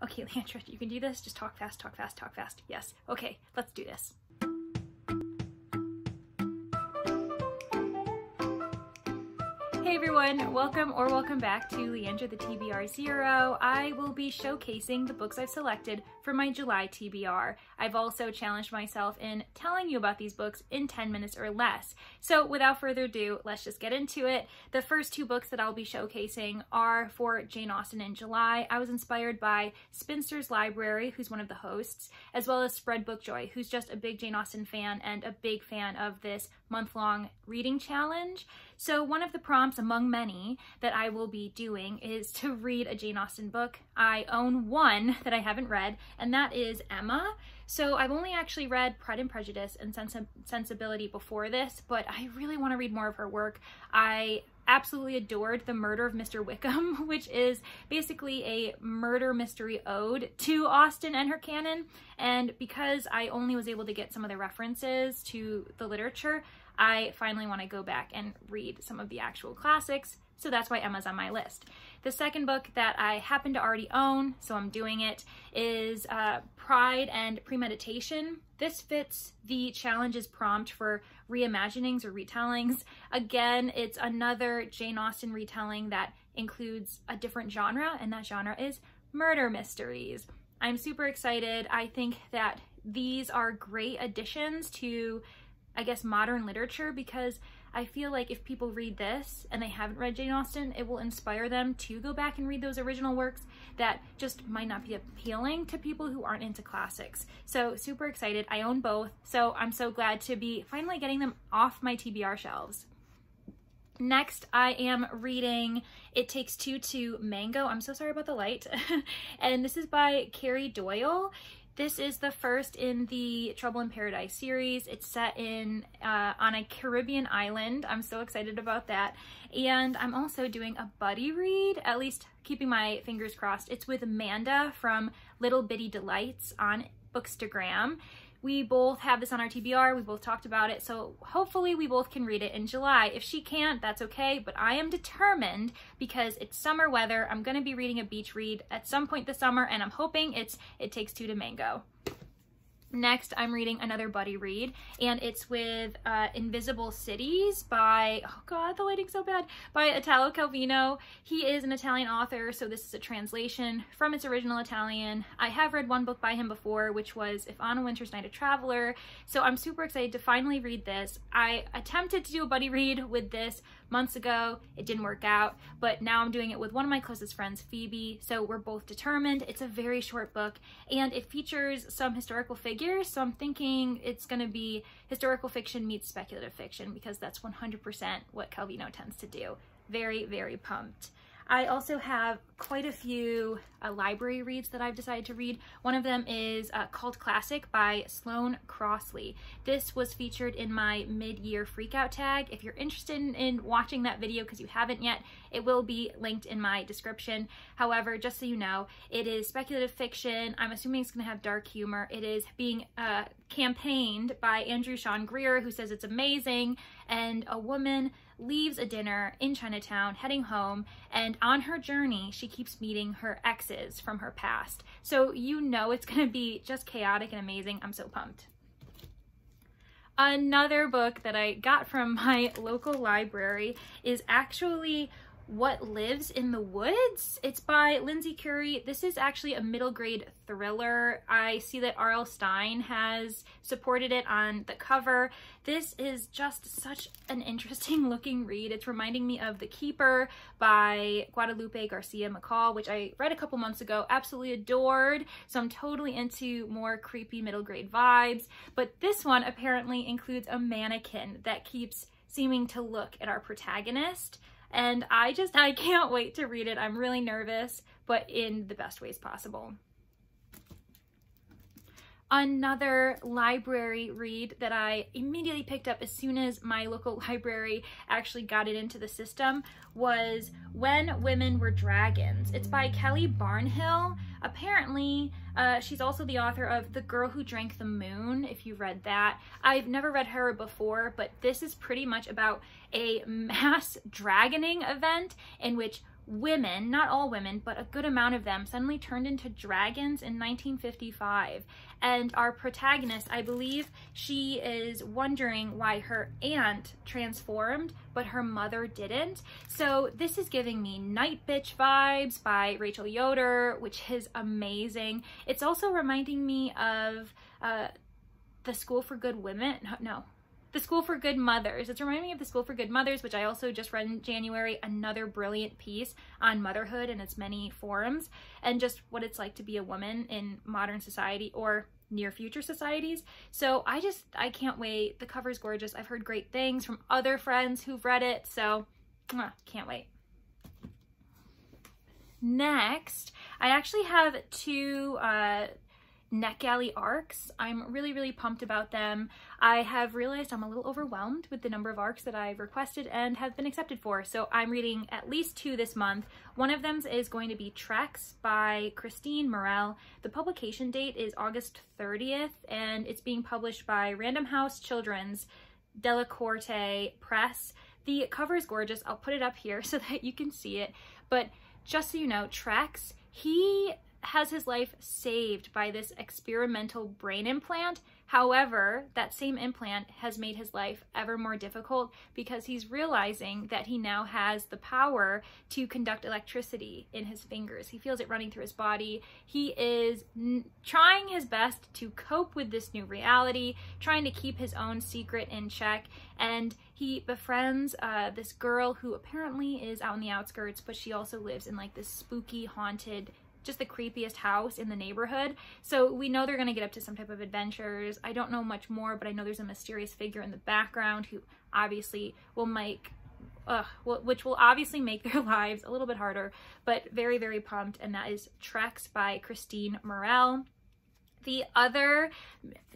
Okay, Leandra, you can do this. Just talk fast, talk fast, talk fast. Yes. Okay, let's do this. Hey everyone, welcome back to Leandra the TBR 0. I will be showcasing the books I've selected for my July TBR. I've also challenged myself in telling you about these books in 10 minutes or less. So without further ado, let's just get into it. The first two books that I'll be showcasing are for Jane Austen in July. I was inspired by Spinster's Library, who's one of the hosts, as well as Spread Book Joy, who's just a big Jane Austen fan and a big fan of this month-long reading challenge. So one of the prompts among many that I will be doing is to read a Jane Austen book. I own one that I haven't read, and that is Emma. So I've only actually read Pride and Prejudice and Sensibility before this, but I really want to read more of her work. I absolutely adored The Murder of Mr. Wickham, which is basically a murder mystery ode to Austen and her canon. And because I only was able to get some of the references to the literature, I finally want to go back and read some of the actual classics, so that's why Emma's on my list. The second book that I happen to already own, so I'm doing it, is Pride and Premeditation. This fits the challenge's prompt for reimaginings or retellings. Again, it's another Jane Austen retelling that includes a different genre, and that genre is murder mysteries. I'm super excited. I think that these are great additions to, I guess, modern literature, because I feel like if people read this and they haven't read Jane Austen, it will inspire them to go back and read those original works that just might not be appealing to people who aren't into classics. So super excited. I own both, so I'm so glad to be finally getting them off my TBR shelves. Next, I am reading It Takes Two to Mango. I'm so sorry about the light. And this is by Carrie Doyle. This is the first in the Trouble in Paradise series. It's set in on a Caribbean island. I'm so excited about that. And I'm also doing a buddy read, at least keeping my fingers crossed. It's with Amanda from Little Bitty Delights on Bookstagram. We both have this on our TBR, we both talked about it, so hopefully we both can read it in July. If she can't, that's okay, but I am determined because it's summer weather. I'm gonna be reading a beach read at some point this summer, and I'm hoping it's It Takes Two to Mango. Next, I'm reading another buddy read, and it's with Invisible Cities by, oh god, the lighting's so bad, by Italo Calvino. He is an Italian author, so this is a translation from its original Italian. I have read one book by him before, which was If on a Winter's Night a Traveler, so I'm super excited to finally read this. I attempted to do a buddy read with this months ago. It didn't work out, but now I'm doing it with one of my closest friends, Phoebe, so we're both determined. It's a very short book, and it features some historical figures, so I'm thinking it's going to be historical fiction meets speculative fiction, because that's 100% what Calvino tends to do. Very, very pumped. I also have quite a few library reads that I've decided to read. One of them is Cult Classic by Sloane Crossley. This was featured in my mid-year freakout tag. If you're interested in watching that video because you haven't yet, it will be linked in my description. However, just so you know, it is speculative fiction. I'm assuming it's going to have dark humor. It is being campaigned by Andrew Sean Greer, who says it's amazing, and a woman leaves a dinner in Chinatown heading home, and on her journey she keeps meeting her exes from her past. So you know it's gonna be just chaotic and amazing. I'm so pumped. Another book that I got from my local library is actually What Lives in the Woods. It's by Lindsay Curry. This is actually a middle grade thriller. I see that R.L. Stine has supported it on the cover. This is just such an interesting looking read. It's reminding me of The Keeper by Guadalupe Garcia McCall, which I read a couple months ago, absolutely adored. So I'm totally into more creepy middle grade vibes. But this one apparently includes a mannequin that keeps seeming to look at our protagonist. And I can't wait to read it. I'm really nervous, but in the best ways possible. Another library read that I immediately picked up as soon as my local library actually got it into the system was When Women Were Dragons. It's by Kelly Barnhill. Apparently, she's also the author of The Girl Who Drank the Moon, if you read that. I've never read her before, but this is pretty much about a mass dragoning event in which women, not all women, but a good amount of them, suddenly turned into dragons in 1955. And our protagonist, I believe she is wondering why her aunt transformed, but her mother didn't. So this is giving me Night Bitch vibes by Rachel Yoder, which is amazing. It's also reminding me of The School for Good Women. No. The School for Good Mothers. It's reminding me of The School for Good Mothers, which I also just read in January, another brilliant piece on motherhood in its many forms and just what it's like to be a woman in modern society or near future societies. So I can't wait. The cover's gorgeous. I've heard great things from other friends who've read it, so can't wait. Next, I actually have two NetGalley arcs. I'm really pumped about them. I have realized I'm a little overwhelmed with the number of arcs that I've requested and have been accepted for, so I'm reading at least 2 this month. One of them is going to be Trex by Christine Morel. The publication date is August 30th, and it's being published by Random House Children's Delacorte Press. The cover is gorgeous. I'll put it up here so that you can see it, but just so you know, Trex, he has his life saved by this experimental brain implant. However, that same implant has made his life ever more difficult because he's realizing that he now has the power to conduct electricity in his fingers. He feels it running through his body. He is trying his best to cope with this new reality, trying to keep his own secret in check, and he befriends this girl who apparently is out in the outskirts, but she also lives in like this spooky, haunted, just the creepiest house in the neighborhood. So we know they're going to get up to some type of adventures. I don't know much more, but I know there's a mysterious figure in the background who obviously will make, which will obviously make their lives a little bit harder, but very pumped. And that is Trex by Christine Morel. The other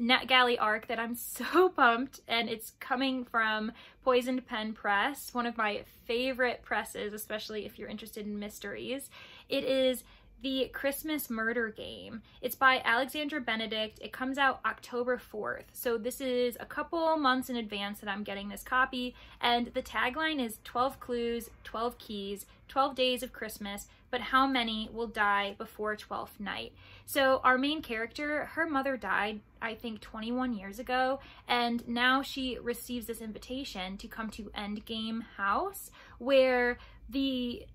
NetGalley arc that I'm so pumped, and it's coming from Poisoned Pen Press, one of my favorite presses, especially if you're interested in mysteries. It is The Christmas Murder Game. It's by Alexandra Benedict. It comes out October 4th. So this is a couple months in advance that I'm getting this copy. And the tagline is 12 clues, 12 keys, 12 days of Christmas, but how many will die before 12th night? So our main character, her mother died, I think 21 years ago, and now she receives this invitation to come to Endgame House, where the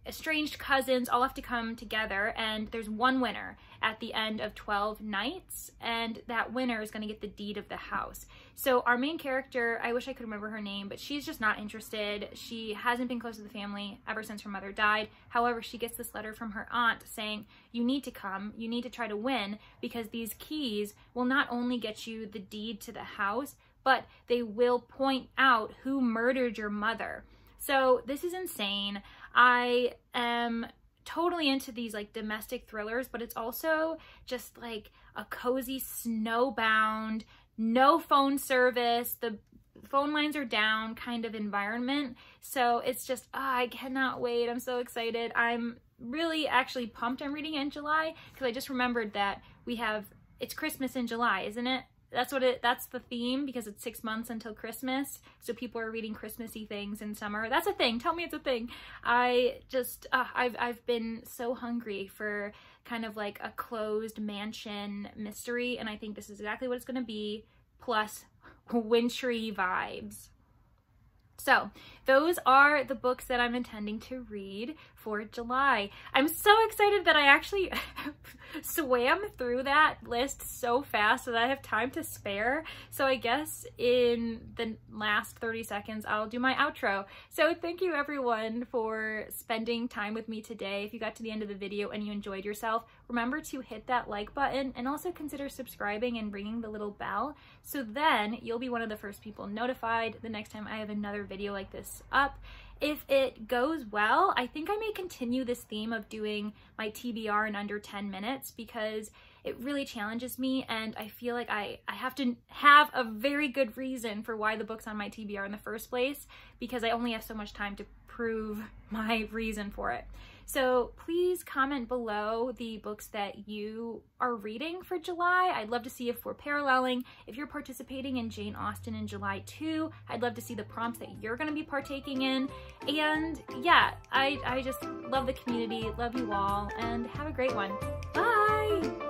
estranged cousins all have to come together, and there's one winner at the end of 12 nights, and that winner is going to get the deed of the house. So our main character, I wish I could remember her name, but she's just not interested. She hasn't been close to the family ever since her mother died. However, she gets this letter from her aunt saying, you need to come, you need to try to win, because these keys will not only get you the deed to the house, but they will point out who murdered your mother. So this is insane. I am totally into these like domestic thrillers, but it's also just like a cozy, snowbound, no phone service, the phone lines are down kind of environment. So it's just, I cannot wait. I'm so excited. I'm really actually pumped I'm reading it in July, because I just remembered that it's Christmas in July, isn't it? That's the theme, because it's 6 months until Christmas. So people are reading Christmassy things in summer. That's a thing. Tell me it's a thing. I've been so hungry for kind of like a closed mansion mystery. And I think this is exactly what it's going to be, plus wintry vibes. So those are the books that I'm intending to read for July. I'm so excited that I actually swam through that list so fast so that I have time to spare. So I guess in the last 30 seconds, I'll do my outro. So thank you everyone for spending time with me today. If you got to the end of the video and you enjoyed yourself, remember to hit that like button and also consider subscribing and ringing the little bell. So then you'll be one of the first people notified the next time I have another video like this up. If it goes well, I think I may continue this theme of doing my TBR in under 10 minutes, because it really challenges me, and I feel like I have to have a very good reason for why the book's on my TBR in the first place, because I only have so much time to prove my reason for it. So please comment below the books that you are reading for July. I'd love to see if we're paralleling. If you're participating in Jane Austen in July too, I'd love to see the prompts that you're going to be partaking in. And yeah, I just love the community, love you all, and have a great one. Bye!